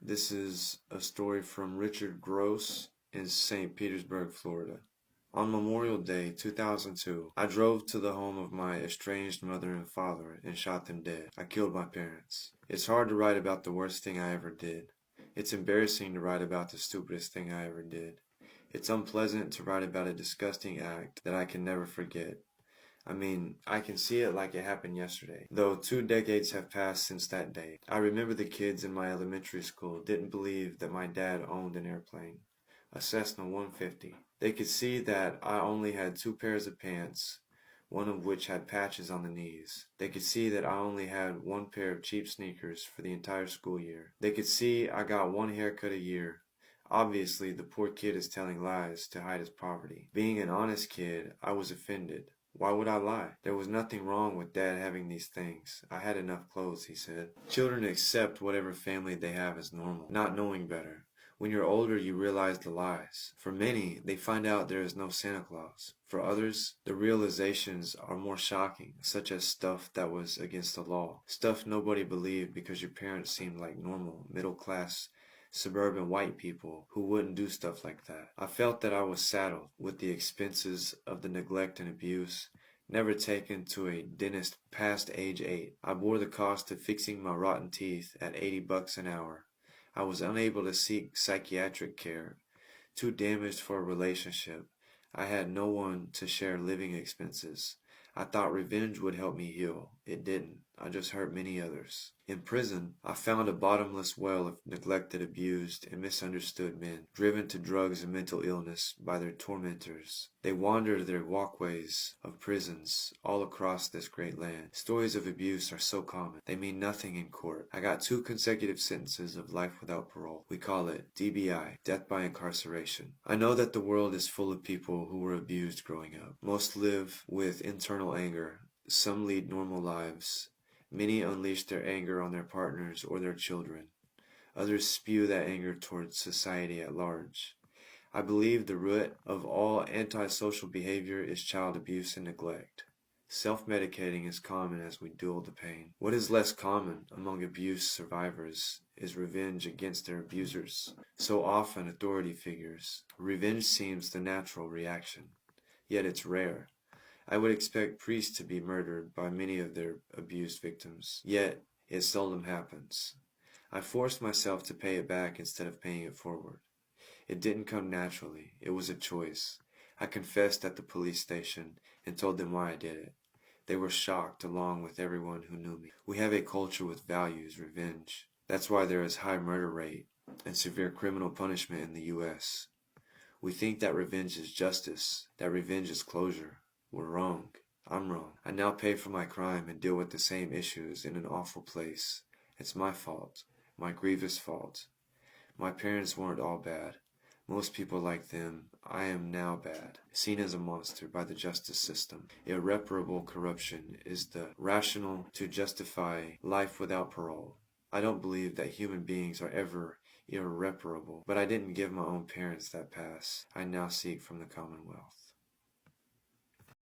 This is a story from Richard Gross in St. Petersburg, Florida. On Memorial Day 2002, I drove to the home of my estranged mother and father and shot them dead. I killed my parents. It's hard to write about the worst thing I ever did. It's embarrassing to write about the stupidest thing I ever did. It's unpleasant to write about a disgusting act that I can never forget. I can see it like it happened yesterday, though 2 decades have passed since that day. I remember the kids in my elementary school didn't believe that my dad owned an airplane, a Cessna 150. They could see that I only had 2 pairs of pants, one of which had patches on the knees. They could see that I only had 1 pair of cheap sneakers for the entire school year. They could see I got 1 haircut a year. Obviously, the poor kid is telling lies to hide his poverty. Being an honest kid, I was offended. Why would I lie? There was nothing wrong with Dad having these things. I had enough clothes, he said. Children accept whatever family they have as normal, not knowing better. When you're older, you realize the lies. For many, they find out there is no Santa Claus. For others, the realizations are more shocking, such as stuff that was against the law. Stuff nobody believed because your parents seemed like normal, middle-class, suburban white people who wouldn't do stuff like that. I felt that I was saddled with the expenses of the neglect and abuse, never taken to a dentist past age 8. I bore the cost of fixing my rotten teeth at $80 an hour. I was unable to seek psychiatric care, too damaged for a relationship. I had no one to share living expenses. I thought revenge would help me heal. It didn't. I just hurt many others. In prison, I found a bottomless well of neglected, abused, and misunderstood men, driven to drugs and mental illness by their tormentors. They wandered their walkways of prisons all across this great land. Stories of abuse are so common. They mean nothing in court. I got 2 consecutive sentences of life without parole. We call it DBI, death by incarceration. I know that the world is full of people who were abused growing up. Most live with internal anger. Some lead normal lives. Many unleash their anger on their partners or their children. Others spew that anger towards society at large. I believe the root of all antisocial behavior is child abuse and neglect. Self-medicating is common as we dull the pain. What is less common among abuse survivors is revenge against their abusers. So often authority figures. Revenge seems the natural reaction, yet it's rare. I would expect priests to be murdered by many of their abused victims, yet it seldom happens. I forced myself to pay it back instead of paying it forward. It didn't come naturally. It was a choice. I confessed at the police station and told them why I did it. They were shocked along with everyone who knew me. We have a culture with values, revenge. That's why there is high murder rate and severe criminal punishment in the U.S. We think that revenge is justice, that revenge is closure. We're wrong. I'm wrong. I now pay for my crime and deal with the same issues in an awful place. It's my fault. My grievous fault. My parents weren't all bad. Most people like them. I am now bad, seen as a monster by the justice system. Irreparable corruption is the rationale to justify life without parole. I don't believe that human beings are ever irreparable, but I didn't give my own parents that pass I now seek from the Commonwealth.